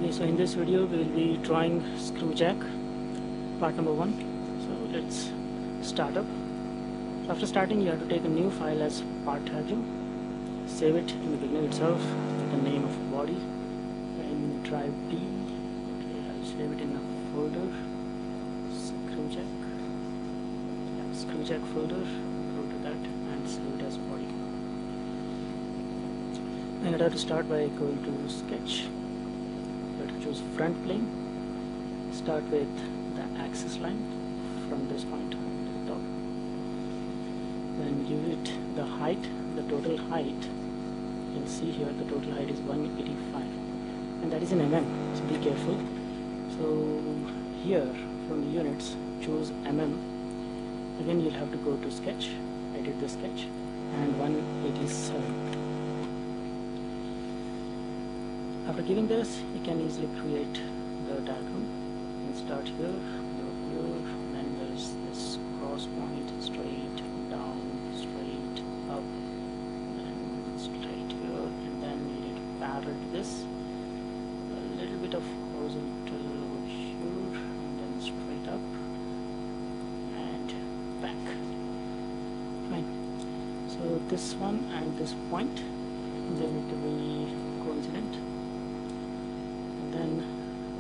Okay, so in this video we will be drawing screw jack, part number 1. So let's start up. So after starting, you have to take a new file as part diagram, save it in the beginning itself with the name of body and drive D. Okay, I'll save it in a folder, screw jack folder, go to that and save it as body. And I have to start by going to sketch. Choose front plane, start with the axis line from this point to the top, then give it the height, the total height. You can see here the total height is 185 and that is in mm, so be careful. So here from the units choose mm. Again you'll have to go to sketch, edit the sketch, and 187. After giving this, you can easily create the diagram. You can start here, go here, then there's this cross point, straight down, straight up, and straight here, and then you need to parallel this, a little bit of horizontal over here, and then straight up, and back. Fine. So this one and this point, they need to be coincident. Then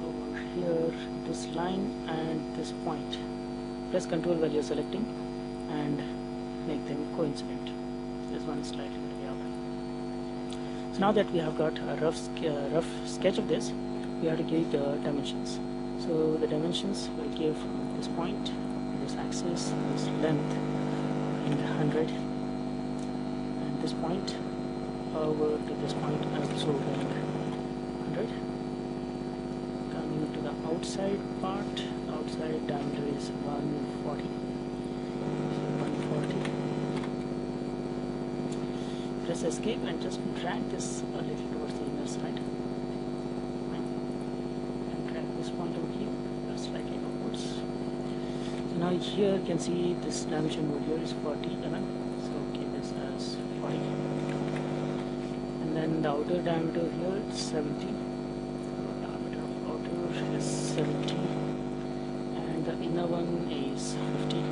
over here this line and this point, press Ctrl while you're selecting and make them coincident. This one is slightly to the up. So now that we have got a rough sketch of this, we have to give the dimensions. So the dimensions will give this point, this axis, this length in 100, and this point over to this point also in 100. To the outside part, the outside diameter is 140. So 140. Press escape and just drag this a little towards the inner side. And drag this point over here, slightly upwards. So now here you can see this dimension over here is 40 mm. So keep this as 40. And then the outer diameter here is 70. Is 70 and the inner one is 50.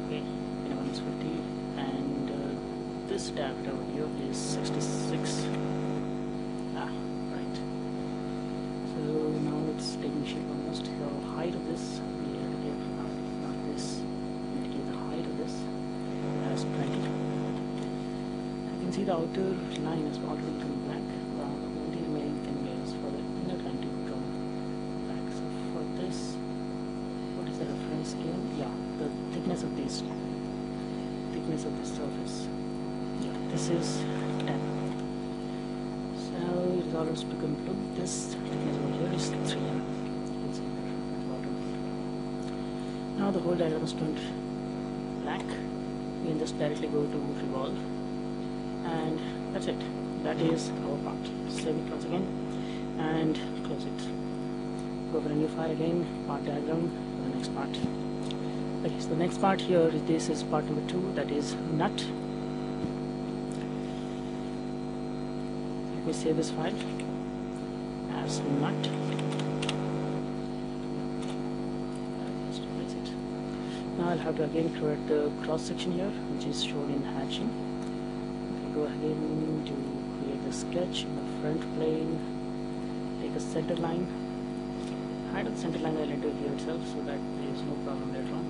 Okay, inner one is 50 and this diameter over here is 66. Right. So now it's taking shape almost. The height of this we have to give not this. We need to give the height of this as 20. You can see the outer line is already turned black. The only remaining thing is for the inner line to come back. So for this, what is the reference given? Yeah, the thickness of this surface. Yeah, this is 10. So it is almost become blue. This thickness over here is 3 mm. You can see there at the bottom. Now the whole diagram is turned black. We can just directly go to revolve, and that's it. That is our part. Save it once again and close it. Go for a new file again, part diagram, the next part. Okay, so the next part here, this is part number 2, that is nut. Let me save this file as nut. Just replace it. Now I'll have to again create the cross section here, which is shown in hatching. Go ahead to create the sketch in the front plane, take a center line, hide the center line I'll enter here itself so that there is no problem later on.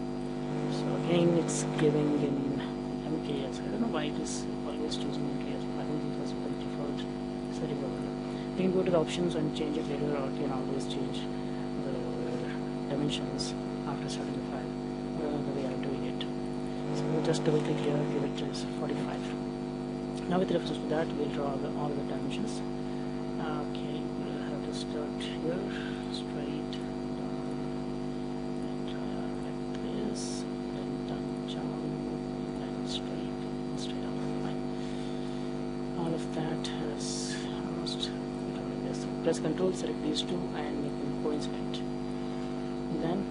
So again it's giving in MKS. I don't know why it is always choosing MKS. I think it was by default setting over. You can go to the options and change it later, or you can always change the dimensions after starting the file, the way I'm doing it. So just double click here, give it as 45. Now with reference to that, we'll draw all the dimensions. Okay, we'll have to start here, straight down, and like this, then down, down, and straight up. Fine. All of that has almost done this. Press Ctrl, select these two, and make them coincident. And then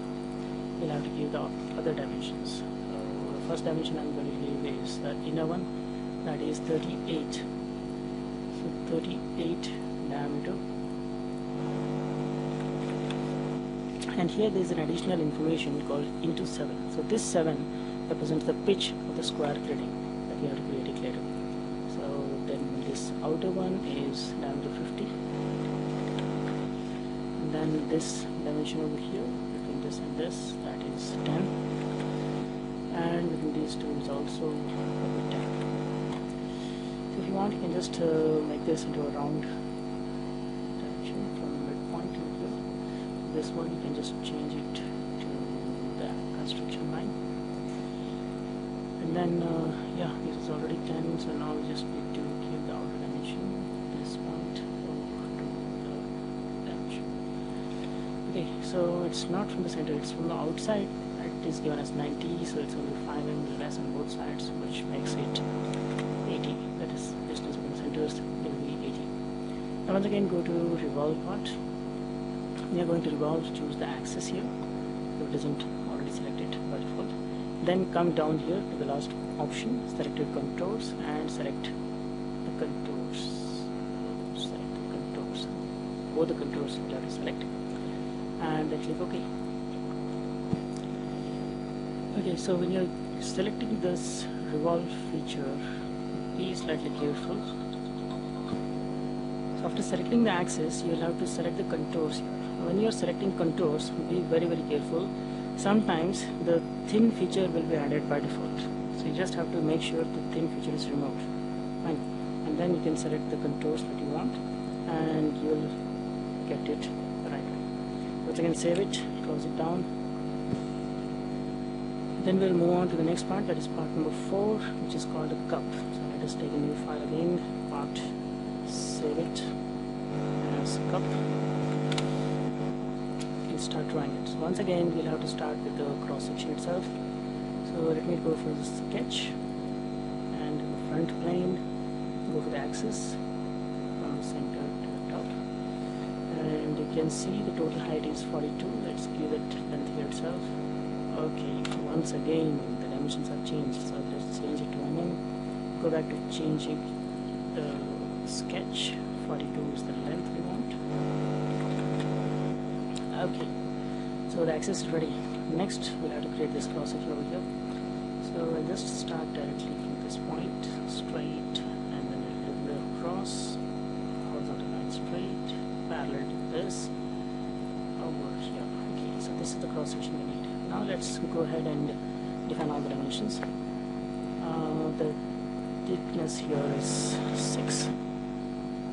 we'll have to give the other dimensions. So the first dimension I'm going to give is the inner one. That is 38. So 38 diameter diameter. And here there is an additional information called into 7. So this 7 represents the pitch of the square cladding that we have to create it later. So then this outer one is diameter 50. And then this dimension over here between this and this, that is 10. And between these two is also 10. So if you want, you can just make this into a round direction from midpoint to here. This one you can just change it to the construction line. And then yeah, this is already 10, so now we just need to give the outer dimension this point over to the dimension. Okay, so it's not from the center, it's from the outside. It is given as 90, so it's only 5 mm less on both sides, which makes it 80. That is distance between the centers will be 80. Now once again go to revolve part. We are going to revolve, choose the axis here, if it isn't already selected by default. Then come down here to the last option, selected contours, and select the contours. Select the contours. Both the contours you have to select, and then click OK. Okay, so when you're selecting this revolve feature, be slightly careful. So after selecting the axis, you'll have to select the contours here. When you're selecting contours, be very careful. Sometimes the thin feature will be added by default, so you just have to make sure the thin feature is removed. Fine. And then you can select the contours that you want, and you'll get it right away. Once again, save it, close it down. Then we'll move on to the next part, that is part number 4, which is called a cup. So let us take a new file again, part, save it as cup, and start drawing it. So once again, we'll have to start with the cross section itself. So let me go for the sketch, and in the front plane, go for the axis from the center to the top. And you can see the total height is 42. Let's give it length here itself. Okay, once again the dimensions have changed, so let's change it to mm. Go back to changing the sketch. 42 is the length we want. Okay, so the axis is ready. Next we'll have to create this cross section over here. So I'll just start directly from this point, straight, and then I'll do the cross, horizontal line straight, parallel to this, over here. Okay, so this is the cross section we need. Now let's go ahead and define all the dimensions. The thickness here is 6. You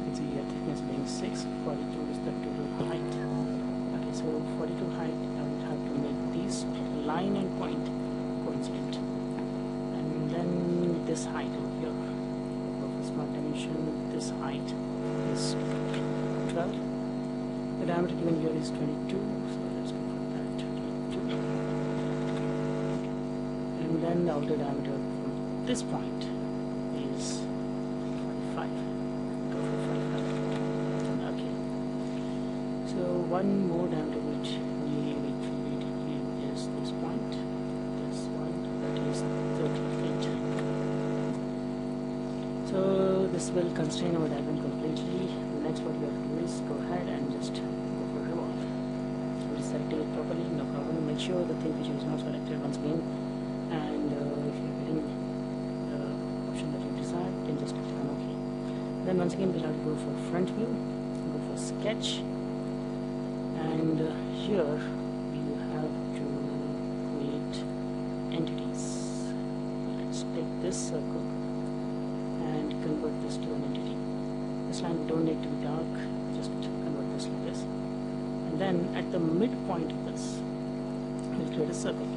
can see here thickness being 6. 42 is the total height. Okay, so 42 height, I will have to make these line and point coincident. And then this height over here, of smart dimension, this height is 12. The diameter given here is 22, so let's go for that, 22. And then the outer diameter from this point is 45. Go for 45. Okay. So one more diameter which we need is this point. This one, that is 30 feet. So this will constrain our diagram completely. Next what we have to do is go ahead and just go for revolve. So we're selecting it properly, no problem. Make sure the thin feature is not selected once again. And if you're getting the option that you decide, then just click on OK. Then once again we'll have to go for front view, go for sketch, and here we have to create entities. Let's take this circle and convert this to an entity. This line we don't need to be dark, just convert this like this. And then at the midpoint of this, we'll create a circle.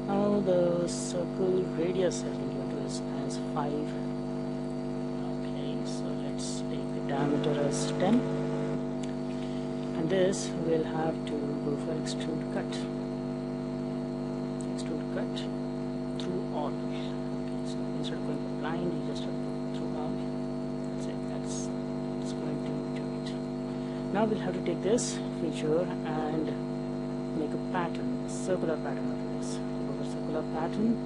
Now the circle radius has been given to us as 5. Okay, so let's take the diameter as 10. And this we'll have to go for extrude cut. Extrude cut through all. Okay, so instead of going for blind, you just have to go through all. That's it, that's going to do it. Now we'll have to take this feature and make a pattern, a circular pattern of this. Go for circular pattern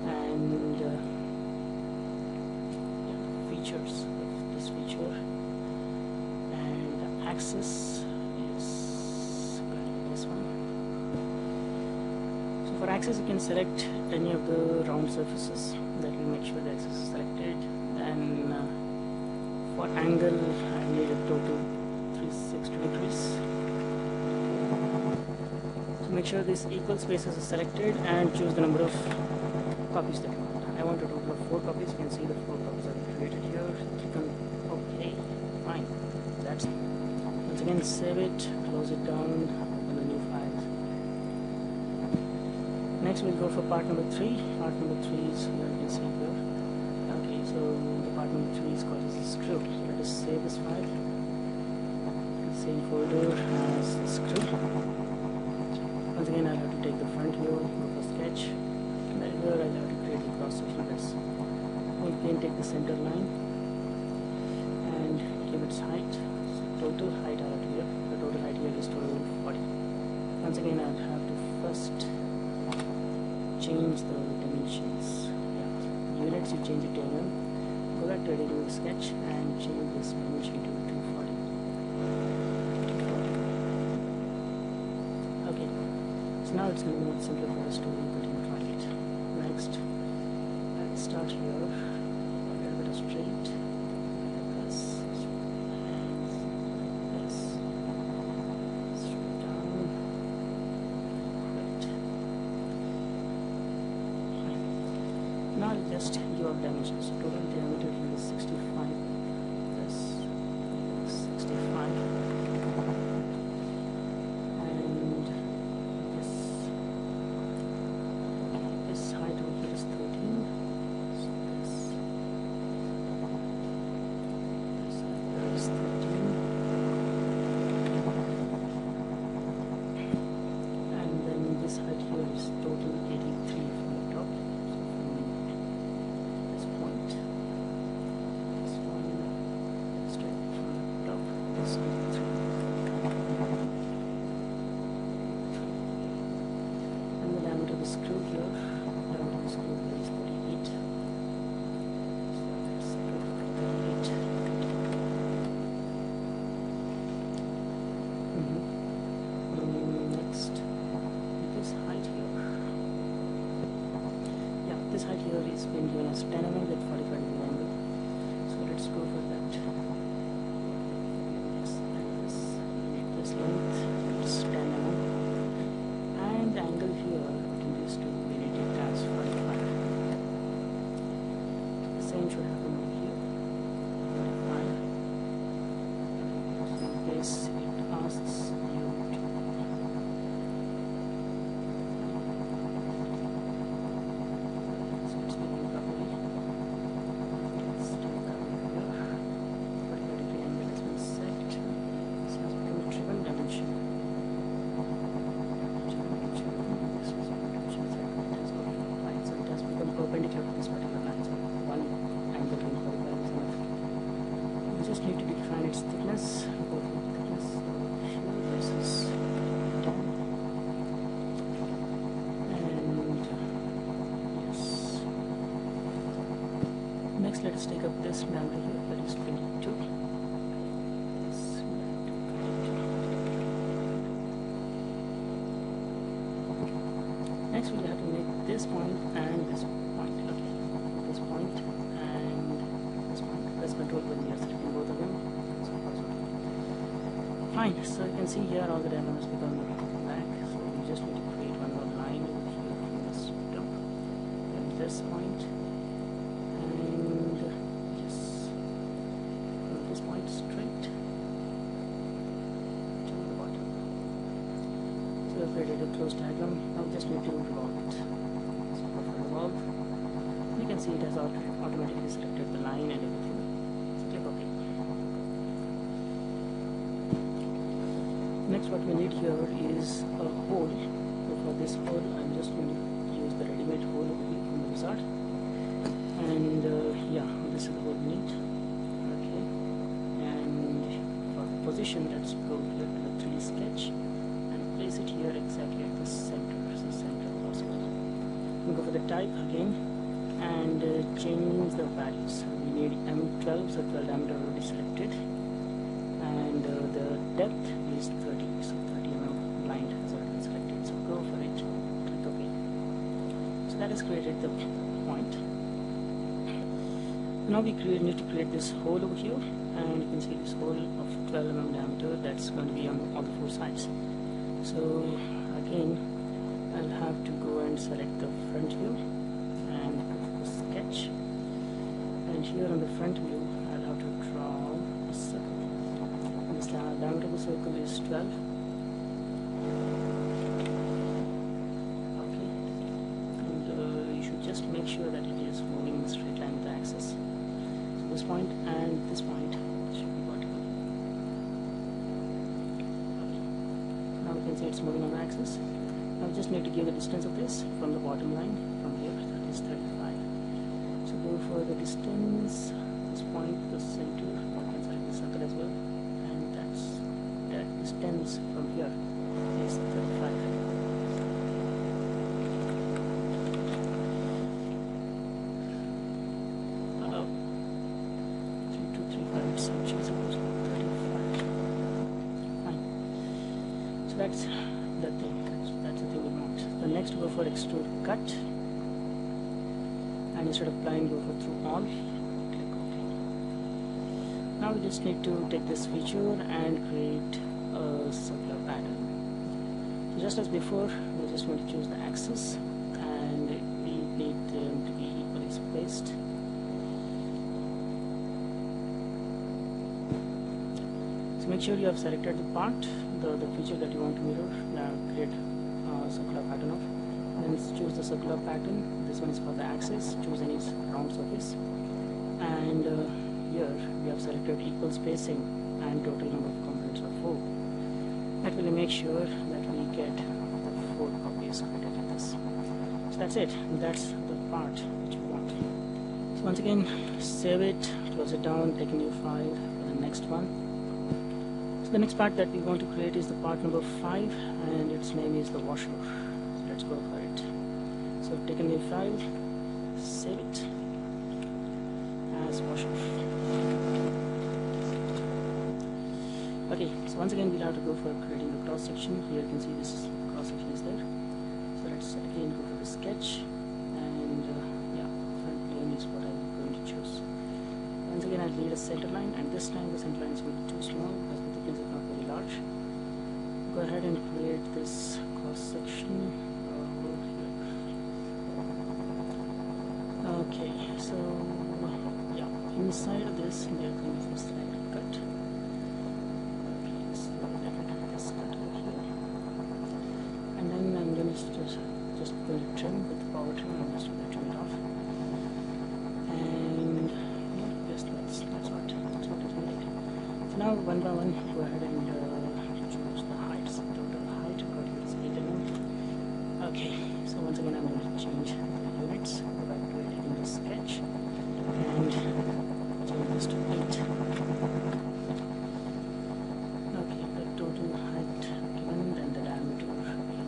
and features of this feature, and axis is this one. So for axis you can select any of the round surfaces. That will make sure the axis is selected. And for angle I need a total 360 degrees. So make sure these equal spaces are selected and choose the number of copies that you want. I want a total of 4 copies. You can see the 4 copies are created here. Click on OK. Fine. That's it. Once again save it, close it down, open the new file. Next we'll go for part number 3. Part number 3 is here, you can see here. Okay, so the part number 3 is called as the screw. So let us save this file. The same folder as the screw. Once again I'll have to take the front view, go for sketch. And here I'll have to create the cross section of this. Again take the center line and give its height. So total height out here. The total height here is 1240. Once again I'll have to first change the dimensions. Units you change it to mm. Go back to editing the sketch and change this dimension to 240. Okay, so now it's going to be much simpler for us to try it. Next, let's start here. A little bit of straight. This, straight down. Right. Now I'll just give out dimensions. So total diameter here is 65. This is 65. And this height over here is 13. So this height here is 13. And then this height here is total 83 from the top. Screw here, around the screw here is 38. So let's go for 38. Next, this height here. Yeah, this height here is been given as 10 mm with 45 degree angle. So let's go for that. This length is 10 mm. And the angle here to be rated as 45. The same should happen over here. 45. So in case it asks you to so it's making properly. Let's take that here. 45 degree angle has been set. This has been driven dimension. Perpendicular to this particular line, so one angle in 45 is enough. You just need to define its thickness. Go for thickness versus 10. And yes. Next, let us take up this diameter here, that is 22. Next, we have to make this point and this point. Okay, this point and this point. Press Control when you are selecting both of them. Fine. So you can see here all the diamonds become black. So you just need to create one more line here from this top and this point, and yes, from this point straight to the bottom. So we have created a closed diagram. Now we just need to revolve it. So go for revolve. You can see it has automatically selected the line and everything. So click OK. Next, what we need here is a hole. So for this hole, I'm just going to use the ready-made hole over here from the wizard. And yeah, this is the hole we need. Okay. And for the position, let's go here to the 3D sketch and place it here exactly at the center. So center possible. We go for the type again and change the values. We need M12, so 12 diameter already selected, and the depth is 30, so 30 mm blind has already been selected, so go for it, click OK. So that has created the point. Now we need to create this hole over here, and you can see this hole of 12 mm diameter that's going to be on all the 4 sides. So again, I'll have to go and select the front view and go for the sketch, and here on the front view I'll have to draw a circle. This diameter of the circle is 12. Okay, and you should just make sure that it is moving in a straight line with the axis. So this point and this point should be vertical. Okay. Now we can see it's moving on the axis. Now we just need to give the distance of this from the bottom line from here, that is 35. So go for the distance, this point, the center, you can select the circle as well, and that distance from here is 35. 3235, so choose supposed to be 35. Fine. So that's the thing. That's the thing we want. The next, go for extrude cut, and instead of line, go for through all. Click OK. Now we just need to take this feature and create a circular pattern. So just as before, we just want to choose the axis, and we need them to be equally spaced. So make sure you have selected the part, the feature that you want to mirror, create a circular pattern of. Then choose the circular pattern. This one is for the axis. Choose any round surface. And here we have selected equal spacing and total number of components of 4. That will make sure that we get the 4 copies created like this. So that's it. That's the part which we want. So once again, save it, close it down, take a new file for the next one. The next part that we want to create is the part number 5, and its name is the washer. So let's go for it. So take a new file, save it as washer. Okay, so once again we'll have to go for creating the cross section. Here you can see this cross section is there. So let's again go for the sketch, and yeah, front plane is what I'm going to choose. Once again I'll need a center line, and this time the center line is going to be too small because the thickness is not very large. Go ahead and create this cross section over here. Okay, so yeah, inside of this there comes a slight cut. Okay, so definitely this cut over here, and then I'm going to just going to trim with the power trim. I'm just going to trim it off, and yeah, just that's what it will. So now one by one, go ahead and choose the heights. Total height, is 8 mm. Okay, so once again I'm going to change the units. Go back to editing the sketch and change this to 8. Okay, the total height given, then the diameter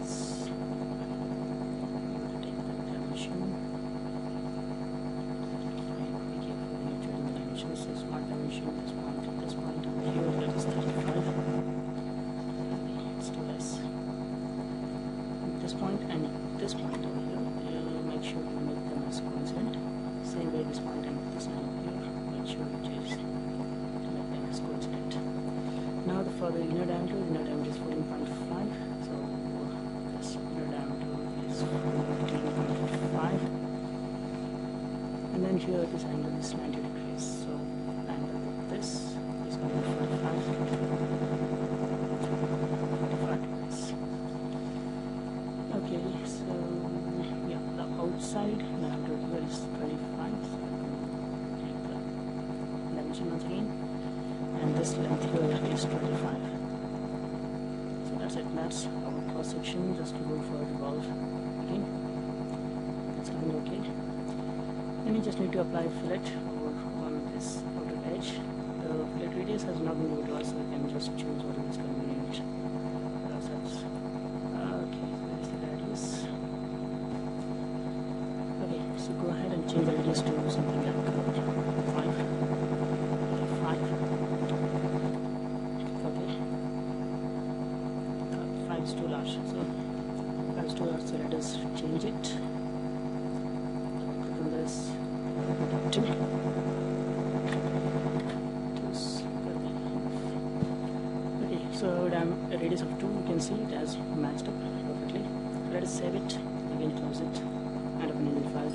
is, take the dimension. Be careful when you're choosing the dimensions. So smart dimension, this point over here, that is 35. It's too less. This point and this point over here, make sure you make them as coincident. Same way this point and this line over here, make sure you change to make them as coincident. Now for the inner diameter is 14.5. So this inner diameter is 14.5. And then here this angle is 90 degrees. So angle with this is going to be 45 degrees. Okay, so yeah, the outside diameter here is 25. So take the dimension once again, and this length here is 25. So that's it. That's our cross section. Just to go for the valve again. It's looking okay. And you just need to apply fillet on this outer edge. The fillet radius has not been given to us, so we can just choose what is convenient for ourselves. Okay, that is the radius. Okay, so go ahead and change the radius to something like 5. Okay. it's too large, so that's too large, so let us change it. Click on this, two. Okay, so a radius of 2, you can see it has matched up perfectly. Let us save it, again close it, and open a new file.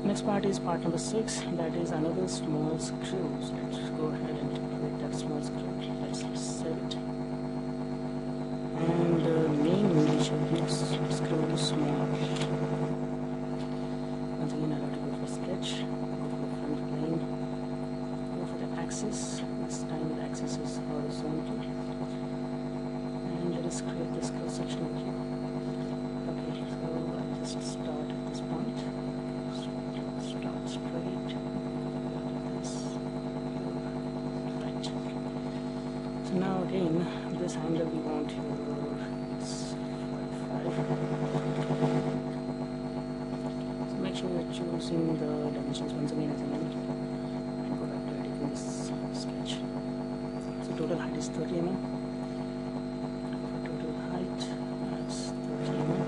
Next part is part number 6, that is another small screw. So let's go ahead and create that small screw. Let's save it. And the main English screw is small. Once again, I have to go for sketch, go for the front plane, go for the axis. This time the axis is horizontal. And let us create this cross section over here. Okay, so I'll just start at this point. Start straight. This. Right. So now again, this angle we want here is 45. So make sure you're choosing the dimensions once again as I meant, and go back to editing this sketch. So total height is 30 mm. Total height is 30 mm.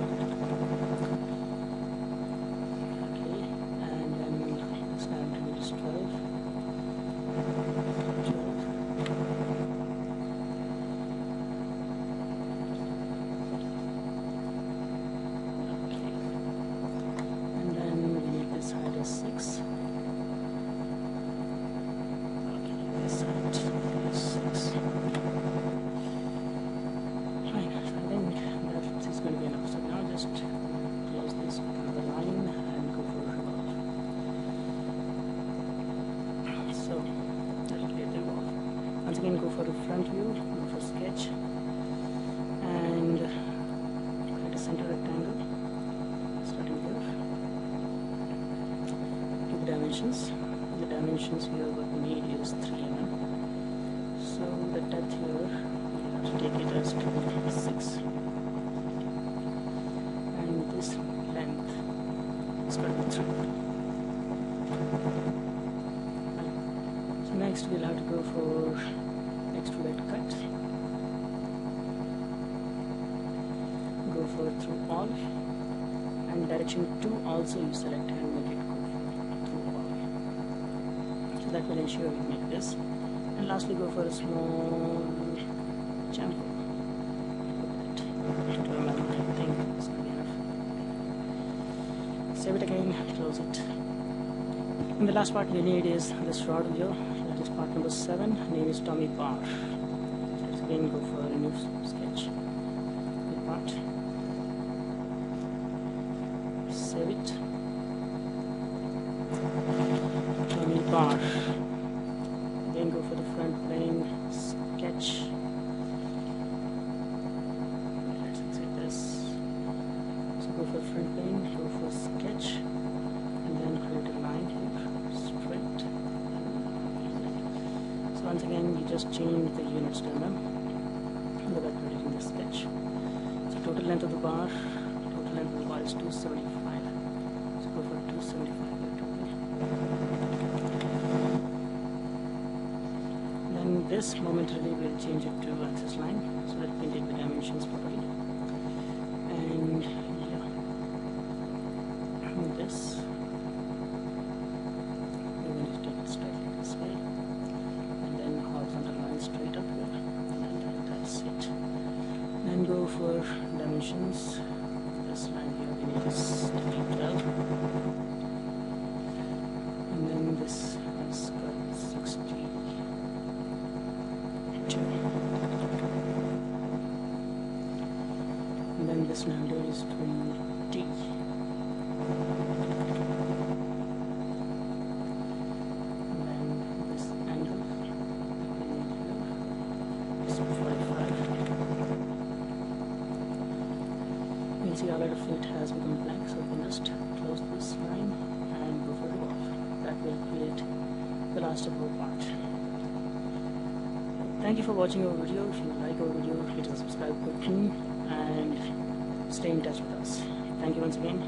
Is 12. Okay. And then we need this height is 6. Okay, this height is 6. Fine, so I think that is going to be enough. So now just close this with another line and go for revolve. So that'll create the wall. Once again, go for the front view, go for sketch, and create a center rectangle, starting here. Give the dimensions. The dimensions here, what we need is 3 mm. So the depth here, we have to take it as 6. And this length is going to be 3. Next we'll have to go for extrude cut. Go for through all, and direction 2 also you select and make it go through all. So that will ensure we make this. And lastly, go for a small chamfer. Put it to a level, I think it's going to be enough. Save it again, close it. And the last part we need is this rod here. That is part number 7. Name is Tommy Bar. Let's again go for a new sketch. New part. Save it. Tommy Bar. Then go for the front plane sketch. Let's exit this. So go for front plane, go for sketch, and then create a line here. Straight. So once again, you just change the units to mm. Go back to editing the sketch. So total length of the bar is 275. So go for 275 here totally. Then this momentarily will change it to axis line, so that we can take the dimensions properly. And yeah, this. Straight up here, and that's it. Then go for dimensions. This line here we need is 12, and then this has got 62. And then this number is 20. See, our letter field has become blank, so we can just close this line and go for revolve. That will create the last of our part. Thank you for watching our video. If you like our video, hit the subscribe button and stay in touch with us. Thank you once again.